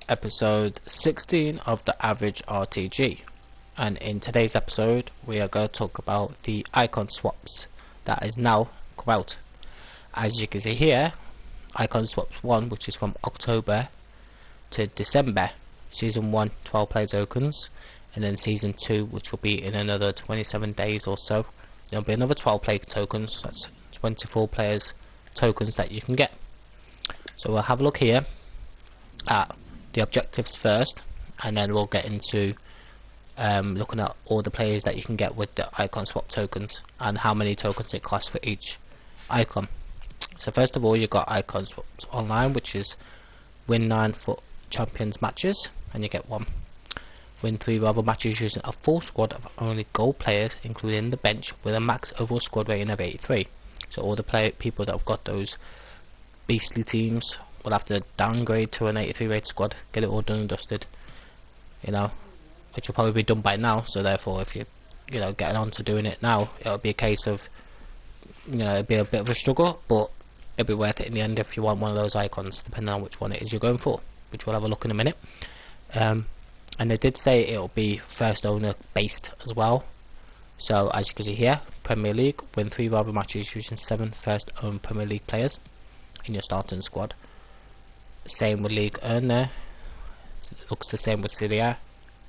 Episode 16 of the Average RTG, and in today's episode we are going to talk about the icon swaps that is now come out. As you can see here, icon swaps 1, which is from October to December, season 1 12 player tokens, and then season 2, which will be in another 27 days or so, there'll be another 12 player tokens. That's 24 players tokens that you can get. So we'll have a look here at the objectives first, and then we'll get into looking at all the players that you can get with the icon swap tokens and how many tokens it costs for each icon. So first of all, you've got icon swaps online, which is win 9 for champions matches and you get 1. Win 3 rival matches using a full squad of only gold players, including the bench, with a max overall squad rating of 83. So all the people that have got those beastly teams will have to downgrade to an 83 rated squad, get it all done and dusted, which will probably be done by now. So therefore, if you getting on to doing it now, it'll be a case of it'll be a bit of a struggle, but it'll be worth it in the end if you want one of those icons, depending on which one it is you're going for, which we'll have a look in a minute. And they did say it'll be first owner based as well. So as you can see here, Premier League, win 3 rival matches using 7 first owned Premier League players in your starting squad. Same with League Earn there. It looks the same with Serie A,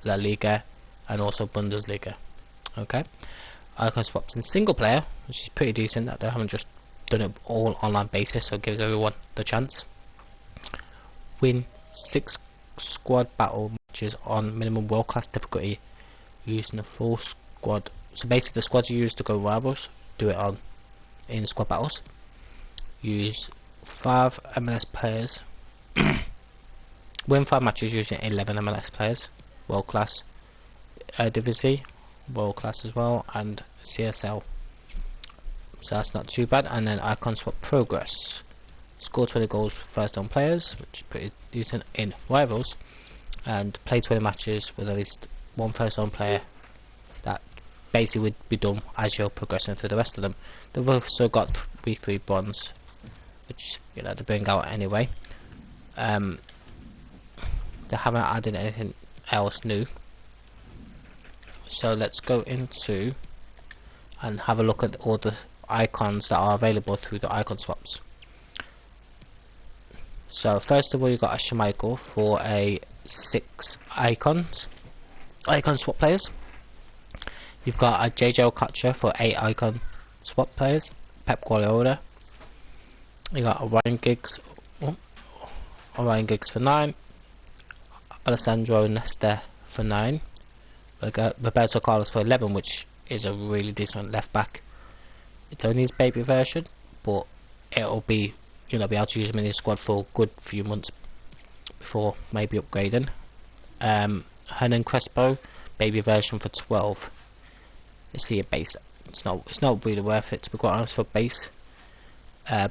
La Liga, and also Bundesliga. Okay, icon swaps in single player, which is pretty decent that they haven't just done it all online basis, so it gives everyone the chance. Win 6 squad battle matches on minimum world class difficulty using a full squad. So basically, the squads you use to go rivals, do it on in squad battles. Use 5 MLS players. Win 5 matches using 11 MLS players, world class, Division, world class as well, and CSL. So that's not too bad. And then icon swap progress. Score 20 goals for first owned players, which is pretty decent in rivals, and play 20 matches with at least 1 first owned player. That basically would be done as you're progressing through the rest of them. They've also got week 3 bronze, which they bring out anyway. They haven't added anything else new, so let's go into and have a look at all the icons that are available through the icon swaps. So first of all, you've got a Schmeichel for a 6 icon swap players. You've got a JJ Okocha for 8 icon swap players. Pep Guardiola. You got Ryan Giggs for 9. Alessandro Nesta for 9. Roberto Carlos for 11, which is a really decent left back. It's only his baby version, but it'll be be able to use him in his squad for a good few months before maybe upgrading. Hernan Crespo, baby version for 12. Let's see a base. It's not really worth it, to be quite honest, for base.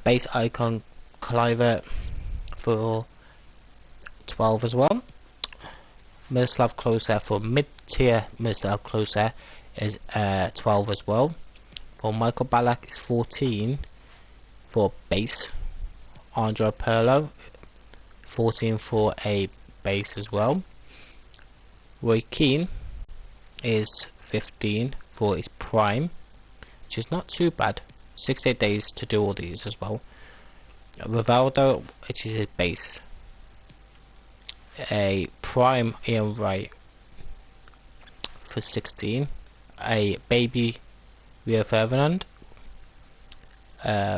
Base icon Cliver for 12 as well. Miroslav Klose for mid-tier. Miroslav Klose is 12 as well. For Michael Ballack is 14 for base. Andrea Pirlo 14 for a base as well. Roy Keane is 15 for his prime, which is not too bad. 68 days to do all these as well. Rivaldo, which is his base. A prime Ian Wright for 16. A baby Rio Ferdinand.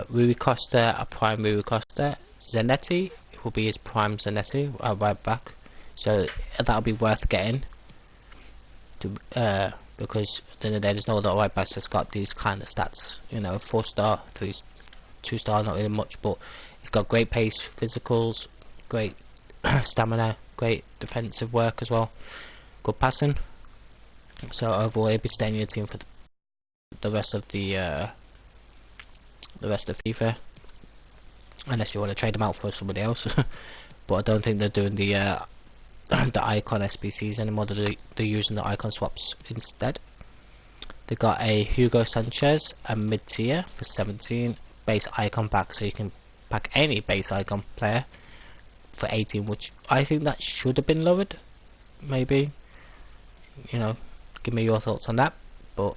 Rui Costa, a prime Rui Costa. Zanetti will be his prime Zanetti, right back. So that'll be worth getting, because at the end of the day, there's no other right backs that's got these kind of stats. 4-star, 2-star, not really much, but it's got great pace, physicals, great stamina, great defensive work as well, good passing. So overall, he'll be staying in your team for the rest of FIFA, unless you want to trade them out for somebody else. But I don't think they're doing the icon SBCs anymore. They're using the icon swaps instead. They got a Hugo Sanchez, a mid-tier for 17, base icon pack, so you can pack any base icon player for 18, which I think that should have been lowered. Maybe, you know, give me your thoughts on that. But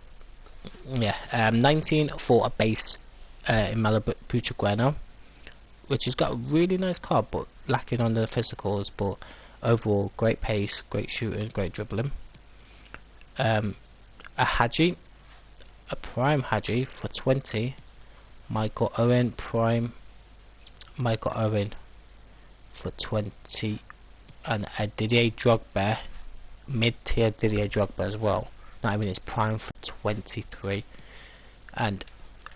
yeah, 19 for a base in Malibu Puchugueno, which has got a really nice card, but lacking on the physicals. But overall, great pace, great shooting, great dribbling. A Haji, a prime Haji for 20. Michael Owen, prime Michael Owen for 20. And a Didier Drogba, mid-tier Didier Drogba as well. Not even his prime for 23. And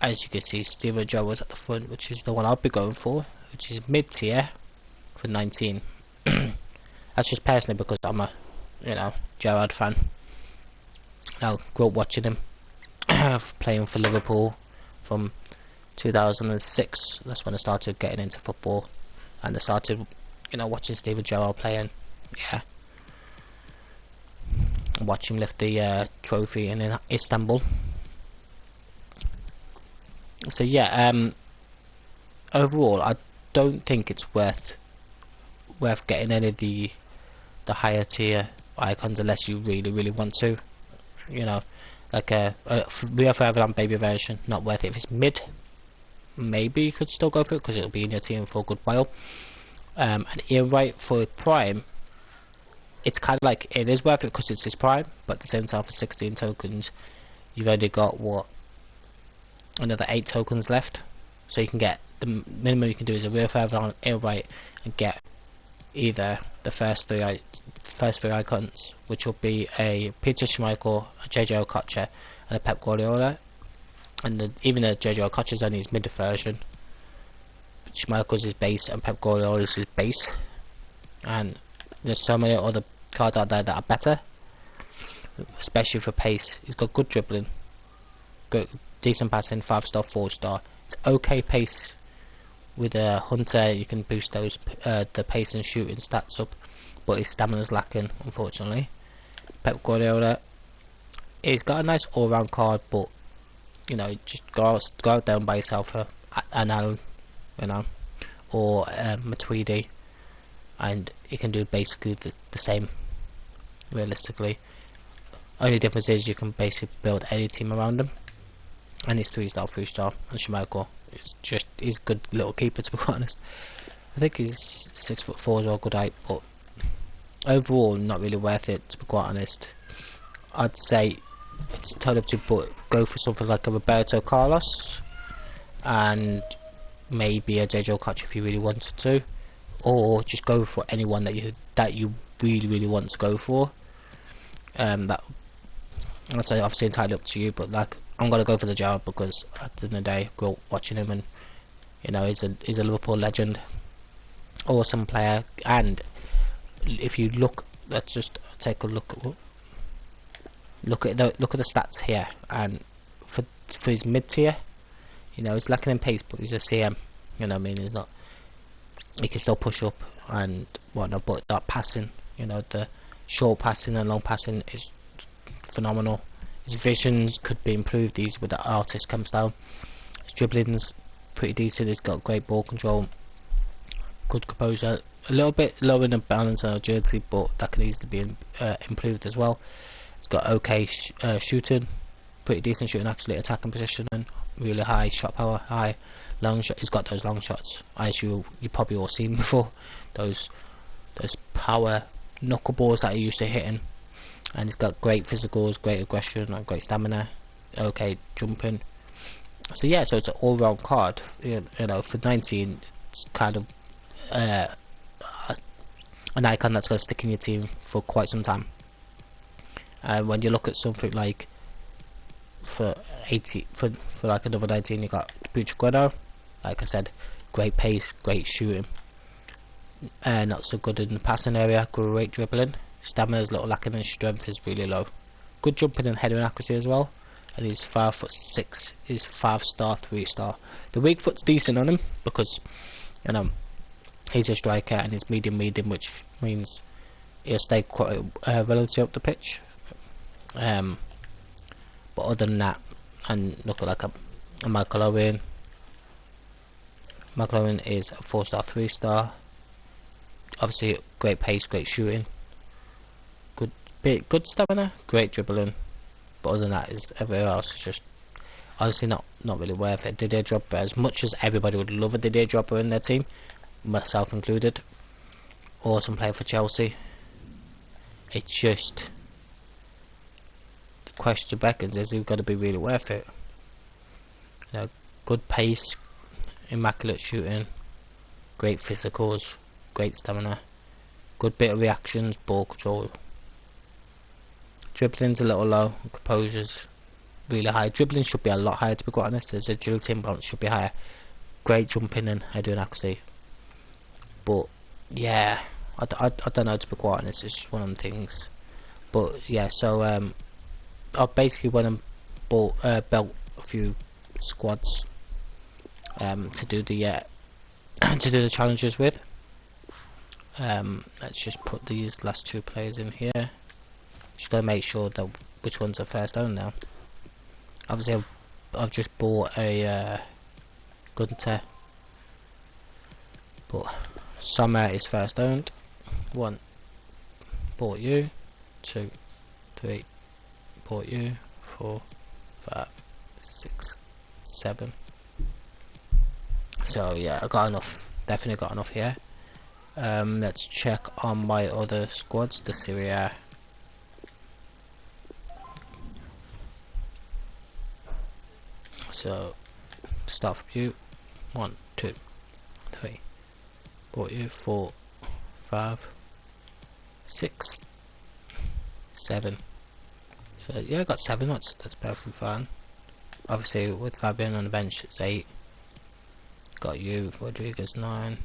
as you can see, Steven Gerrard's at the front, which is the one I'll be going for, which is mid-tier for 19. That's just personally because I'm a, Gerrard fan. I grew up watching him playing for Liverpool from 2006. That's when I started getting into football, and I started, watching Steven Gerrard playing. Yeah, watch him lift the trophy in Istanbul. So yeah, overall, I don't think it's worth getting any of the higher tier icons unless you really want to. Like Rio Ferdinand baby version, not worth it. If it's mid, maybe you could still go for it because it'll be in your team for a good while. And Ian Wright for prime, it's kind of like it is worth it because it's his prime, but at the same time for 16 tokens, you've only got another 8 tokens left. So you can get the minimum you can do is a Rio Ferdinand, Ian Wright, and get either the first three icons, which will be a Peter Schmeichel, a JJ Okocha, and a Pep Guardiola. And even the JJ Okocha is only his mid version. Schmeichel's his base, and Pep Guardiola is his base. And there's so many other cards out there that are better, especially for pace. He's got good dribbling, good decent passing, 5-star, 4-star. It's okay pace. With a Hunter, you can boost those the pace and shooting stats up, but his stamina's lacking, unfortunately. Pep Guardiola, he's got a nice all-round card, but just go out there and buy yourself an Allen, or Matuidi, and you can do basically the same. Realistically, only difference is you can basically build any team around him, and he's 3-star, 3-star, and Schmeichel. He's a good little keeper, to be honest. I think he's 6'4" as well, good height, but overall not really worth it, to be quite honest. I'd say it's totally up to go for something like a Roberto Carlos and maybe a JJ Okocha if you really wanted to, or just go for anyone that you really want to go for. That's obviously entirely up to you, but I'm gonna go for the Gerrard because at the end of the day, I grew up watching him, and he's a Liverpool legend, awesome player. And if you let's just take a look at the stats here. And for his mid tier, he's lacking in pace, but he's a CM. He's not. He can still push up and whatnot, but that passing, the short passing and long passing is phenomenal. His visions could be improved easy with the artist comes down. His dribbling's pretty decent. He's got great ball control, good composure, a little bit lower in the balance and agility, but that can easily be improved as well. He's got okay shooting, pretty decent shooting actually, attacking position, and really high shot power, high long shot. He's got those long shots, as you probably all seen before, those power knuckleballs that he used to hitting. And he's got great physicals, great aggression, and great stamina. Okay, jumping. So yeah, so it's an all-round card. For 19, it's kind of an icon that's going to stick in your team for quite some time. And when you look at something like for like another 19, you got Puchugueno. Like I said, great pace, great shooting, not so good in the passing area. Great dribbling. Stamina is a little lacking, and strength is really low. Good jumping and heading accuracy as well. And he's 5'6". He's 5-star, 3-star. The weak foot's decent on him because he's a striker and he's medium, which means he'll stay quite relatively up the pitch. But other than that, and look at a Michael Owen. Michael Owen is a 4-star, 3-star. obviously great pace, great shooting, good stamina, great dribbling. But other than that, is everywhere else is just honestly not really worth it. Didier Drogba, as much as everybody would love a Didier Drogba in their team, myself included, awesome player for Chelsea. It's just the question beckons: is he going to be really worth it? You know, good pace, immaculate shooting, great physicals, great stamina, good bit of reactions, ball control. Dribbling's a little low, composure's really high. Dribbling should be a lot higher, to be quite honest. His agility and balance should be higher. Great jumping and heading accuracy. But yeah, I don't know, to be quite honest. It's just one of them things. But yeah, so I basically went and built a few squads to do the to do the challenges with. Let's just put these last two players in here. Just gotta make sure that which ones are first owned now. Obviously, I've just bought a Gunter, but Summer is first owned. 1, bought you. 2, 3, bought you. 4, 5, 6, 7. So yeah, I got enough. Definitely got enough here. Let's check on my other squads. The Serie A. So start from you. 1, 2, 3. Bought you. 4, 5, 6, 7. So yeah, I got 7. That's perfectly fine. Obviously, with Fabian on the bench, it's 8. Got you, Rodriguez 9.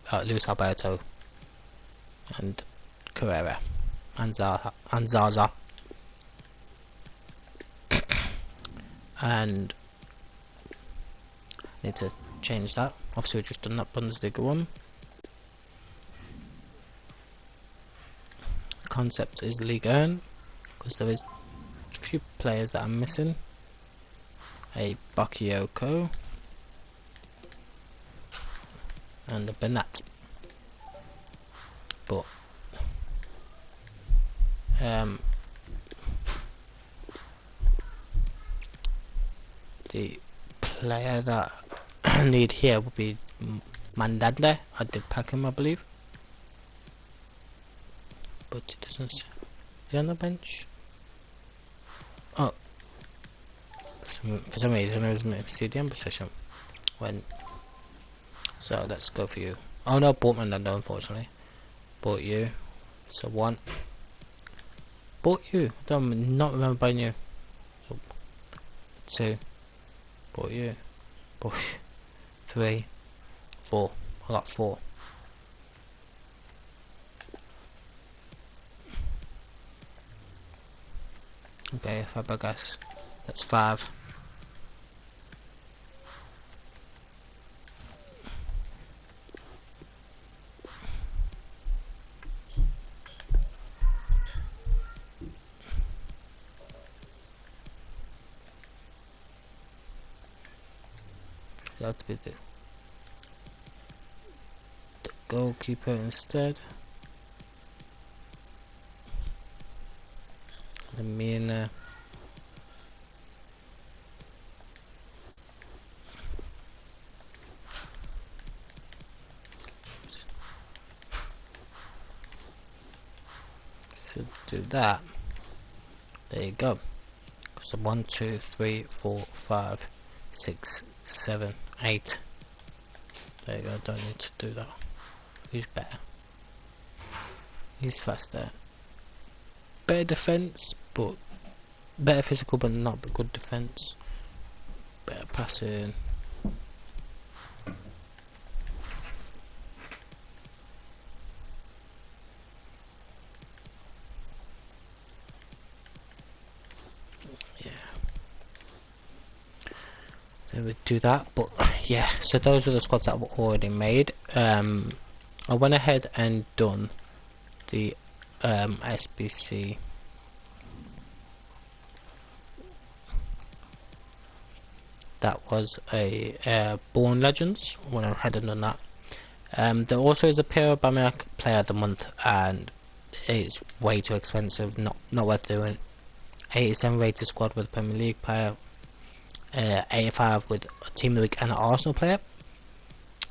Got Luis Alberto and Carrera and Zaza. And need to change that. Obviously, we've just done that Bundesliga one. Concept is Ligue 1 because there is a few players that I'm missing. A Bakayoko and a Bernat. But the player that I need here would be Mandanda. I did pack him, I believe, but it doesn't. Is he on the bench? Oh, for some reason it was my CDM position. So let's go for you. Oh no, bought Mandanda, unfortunately. Bought you. So 1. Bought you. I don't not remember buying you. So 2. Bought you. Bush. 3, 4. I got 4. Okay, Fabregas. That's 5. That would be the goalkeeper instead. The Mina. So do that. There you go. So 1, 2, 3, 4, 5, 6, 7, 8. There you go. Don't need to do that. Who's better? He's faster. Better defense, but better physical, but not good defense. Better passing. Yeah. So we do that, but yeah. So those are the squads that were already made. I went ahead and done the SBC. That was a Born Legends when I had done that. There also is a Pierre Aubameyang Player of the Month, and it's way too expensive, not worth doing. 87 rated squad with a Premier League player, 85 with a Team League and an Arsenal player,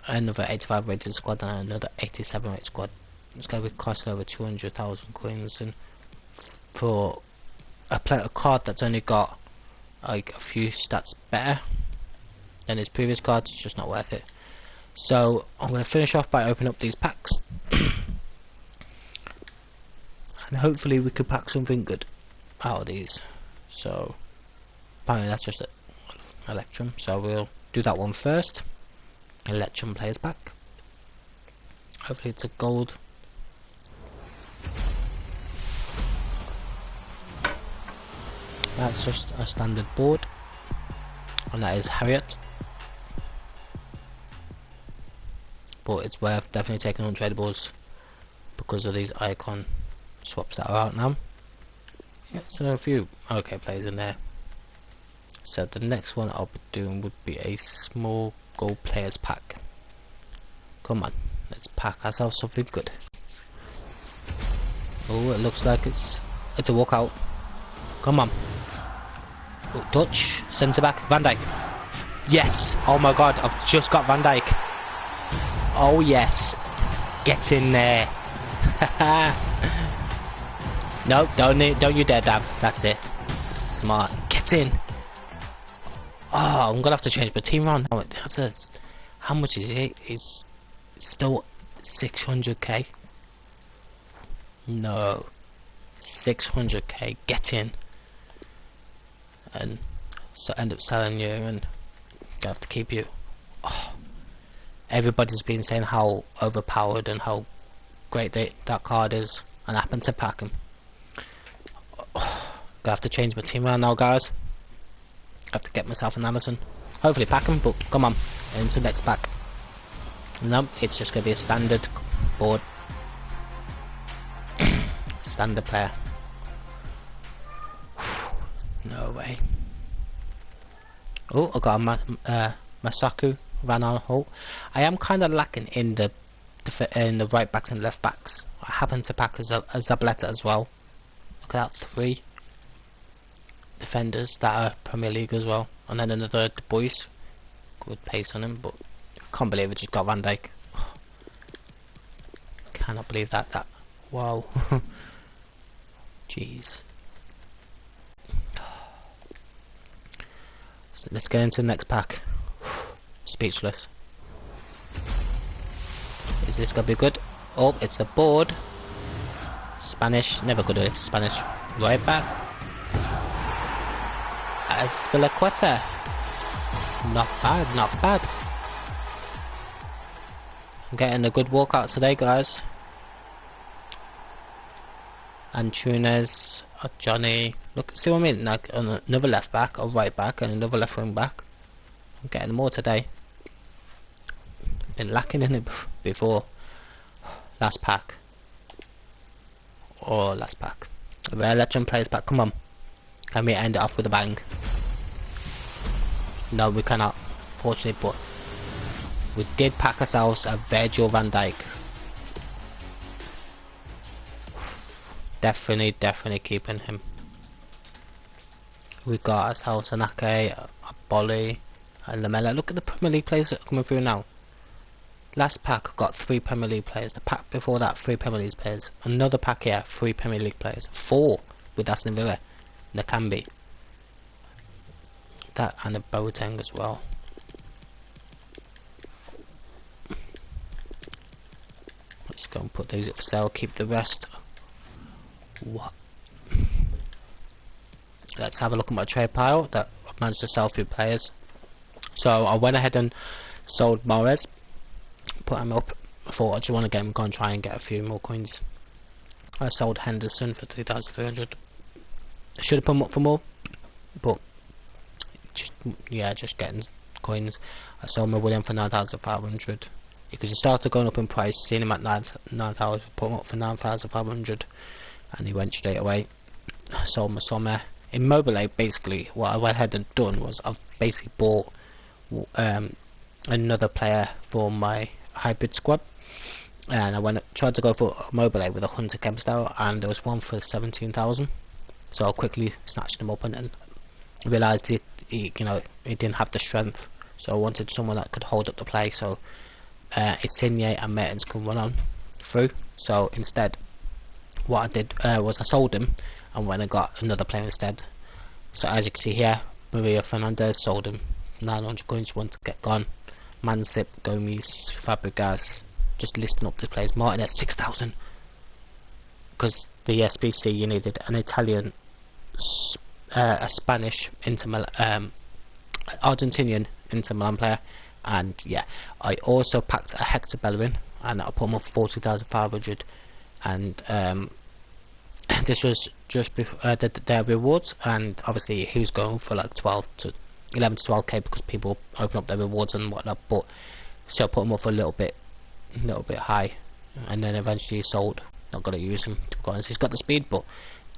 another 85 rated squad and another 87 rated squad. It's going to be costing over 200,000 coins, and for a card that's only got like a few stats better than his previous cards, it's just not worth it. So I'm going to finish off by opening up these packs and hopefully we could pack something good out of these. So apparently that's just Electrum, so we'll do that one first. Electrum players pack. Hopefully it's a gold. That's just a standard board, and that is Harriet. But it's worth definitely taking untradables because of these icon swaps that are out now. So a few okay players in there. So the next one I'll be doing would be a small gold players pack. Come on, let's pack ourselves something good. Oh, it looks like it's a walkout. Come on. Oh, touch, centre back, Van Dijk. Yes. Oh my God, I've just got Van Dijk. Oh yes, get in there. No, don't you dare dab. That's it. Smart. Get in. Oh, I'm gonna have to change my team around. How much is it? It's still 600k. No, 600k. Get in. And so end up selling you, and gonna have to keep you. Oh. Everybody's been saying how overpowered and how great that card is, and I happen to pack him. Gonna have to change my team around now, guys. I have to get myself an Amazon. Hopefully pack him, but come on, into the next pack. No, it's just gonna be a standard board. Standard player. No way. Oh, I got a Masaku Van Aanholt. I am kind of lacking in the right backs and left backs. I happen to pack a Zabaleta as well. Look at that, 3 defenders that are Premier League as well, and then another Du Bois. Good pace on him, but I can't believe it just got Van Dijk. Cannot believe that. Wow. Jeez. So let's get into the next pack. Speechless. Is this gonna be good? Oh, it's a board. Spanish, never good at Spanish. Right back. Azpilicueta. Not bad, not bad. I'm getting a good walkout today, guys. Antunes, Johnny. Look, see what I mean? Like another left back, a right back, and another left wing back. I'm getting them all today. Been lacking in it before. Last pack. Or last pack. Rare Legend players back. Come on. Can we end it off with a bang? No, we cannot. Fortunately, but we did pack ourselves a Virgil van Dijk. Definitely keeping him. We got ourselves an Ake, a Bolly, and Lamella. Look at the Premier League players that are coming through now. Last pack got 3 Premier League players. The pack before that, 3 Premier League players. Another pack here, 3 Premier League players. 4 with Aston Villa. There can be. That and a Boateng as well. Let's go and put these up for sale. Keep the rest. What? Let's have a look at my trade pile that I've managed to sell 3 players. So I went ahead and sold Mahrez. Put him up. I thought I just want to get him, go and try and get a few more coins. I sold Henderson for 3,300. I should have put him up for more, but just getting coins. I sold my William for 9,500. Because he started going up in price, seen him at 9,000, put him up for 9,500, and he went straight away. I sold my Sommer. In Mobile, basically, what I went ahead and done was I've basically bought another player for my hybrid squad. and I tried to go for a mobile with a hunter chem style, and there was one for 17,000. So I quickly snatched him up, and then realised he didn't have the strength. So I wanted someone that could hold up the play, so Insigne and Mertens can run on through. So instead, what I did was I sold him and went and got another player instead. So as you can see here, Maria Fernandez, sold him 900 coins, want to get gone. Mansip, Gomes, Fabregas, just listing up the players. Martin at 6,000, because the SBC you needed an Italian, a Spanish Argentinian Inter Milan player, and yeah, I also packed a Hector Bellerin and I put him up for 40,500, and this was just before their rewards, and obviously he was going for like 11 to 12k because people open up their rewards and whatnot. But so I put him up for a little bit high, and then eventually he sold. Not gonna use him, to be honest. He's got the speed, but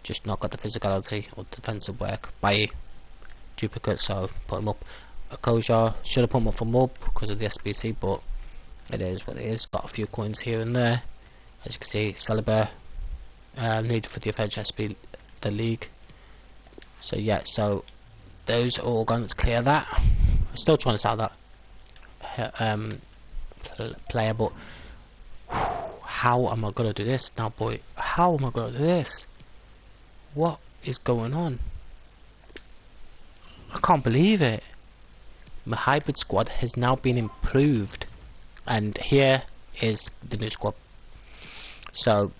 just not got the physicality or defensive work by duplicate. So put him up. Koja should have put him up for more because of the SBC, but it is what it is. Got a few coins here and there, as you can see. Saliba needed for the FHSB, the league. So yeah, so those are all gone. Let's clear that. I'm still trying to sell that player, but how am I gonna do this now, boy? How am I gonna do this? What is going on? I can't believe it. My hybrid squad has now been improved, and here is the new squad. So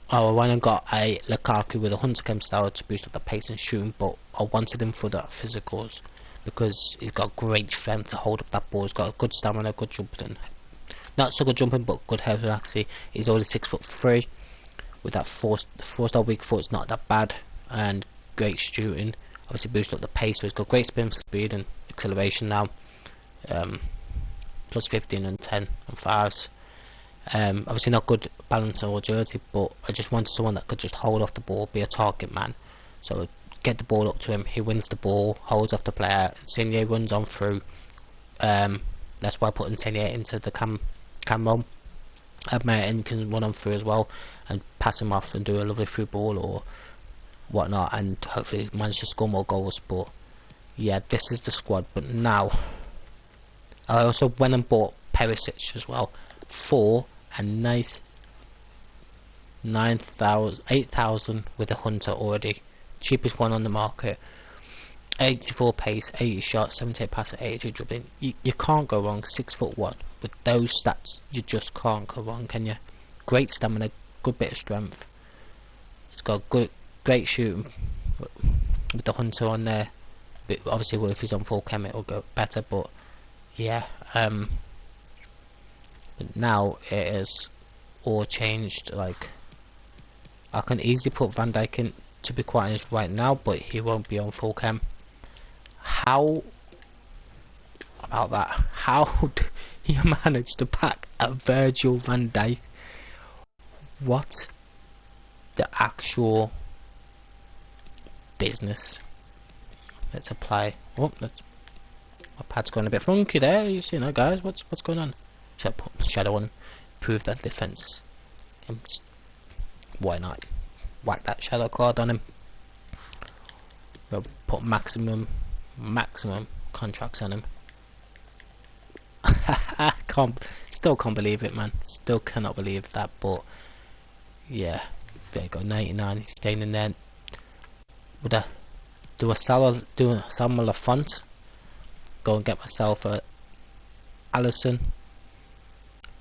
I went and got a Lukaku with a Hunter Chem style to boost up the pace and shooting, but I wanted him for the physicals because he's got great strength to hold up that ball. He's got a good stamina, good jumping. Not so good jumping, but good health accuracy. He's only 6'3", with that four-star weak foot. It's not that bad, and great shooting. Obviously boost up the pace, so he's got great spin speed and acceleration now. Plus 15 and 10 and 5s. Obviously not good balance or agility, but I just wanted someone that could just hold off the ball, be a target man. So get the ball up to him, he wins the ball, holds off the player. Insigne runs on through. That's why I put Insigne into the cam role. And can run on through as well and pass him off and do a lovely through ball or whatnot, and hopefully manage to score more goals. But yeah, this is the squad. But now I also went and bought Perisic as well for a nice 8,000 with a hunter already, cheapest one on the market. 84 pace, 80 shots, 78 pass, 82 dribbling. You can't go wrong. 6'1" with those stats. You just can't go wrong, can you? Great stamina, good bit of strength. It's got great shooting with the hunter on there. But obviously, if he's on full chem, it'll go better. But yeah, but now it is all changed. Like, I can easily put Van Dijk in, to be quite honest, right now, but he won't be on full chem. How about that? How did he manage to pack a Virgil van Dijk? What the actual business? Let's apply. Oh, my pad's going a bit funky there. You see, guys, what's going on? Should I put shadow on? Improve that defense. Why not? Whack that shadow card on him. We'll put maximum contracts on him. Still can't believe it, man. Still cannot believe that. But yeah, there you go. 99. He's staying in there. Would I do a Samuel Lafont? Go and get myself a Allison,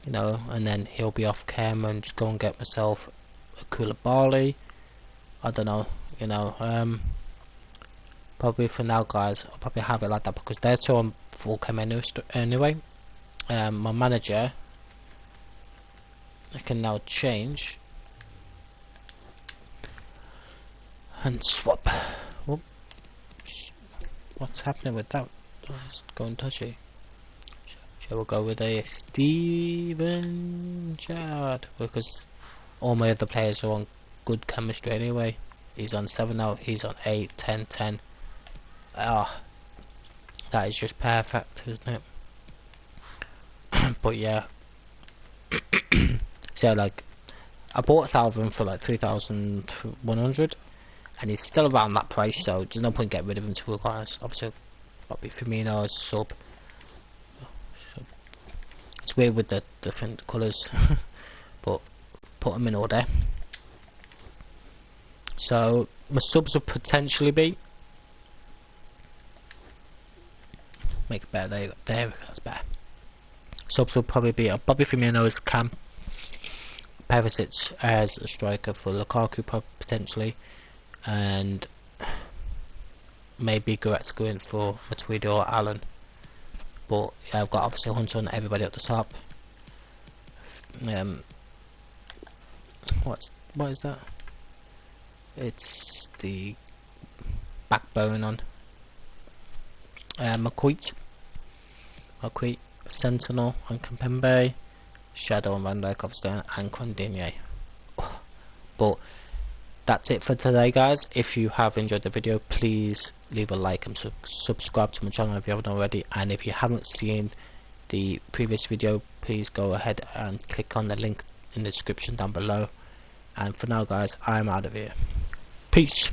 and then he'll be off cam, and just go and get myself a Koulibaly. I don't know, probably for now, guys, I'll probably have it like that because they're two on full chem anyway. My manager, I can now change and swap. Whoops. What's happening with that? It's going touchy. Shall we go with a Steven Gerrard, because all my other players are on good chemistry anyway. He's on 7 now, he's on 8, 10, 10. Ah, that is just perfect, isn't it? But yeah, So like, I bought Salvin for like 3,100, and he's still around that price. So there's no point getting rid of him, to be honest. Obviously, Bobby Firmino sub. It's weird with the different colours, but put him in order. So my subs will potentially be, make it better. There, that's better. Subs will probably be a Bobby Firmino as cam, Perisic as a striker for Lukaku potentially, and maybe Goretzka in for Matuidi or Allen. But yeah, I've got obviously Hunter and everybody at the top. What is that? It's the backbone on McQueet, Sentinel and Kimpembe, Shadow and Van Dijk obviously, and Condinye. But that's it for today, guys. If you have enjoyed the video, please leave a like and subscribe to my channel if you haven't already. And if you haven't seen the previous video, please go ahead and click on the link in the description down below. And for now, guys, I'm out of here. Peace.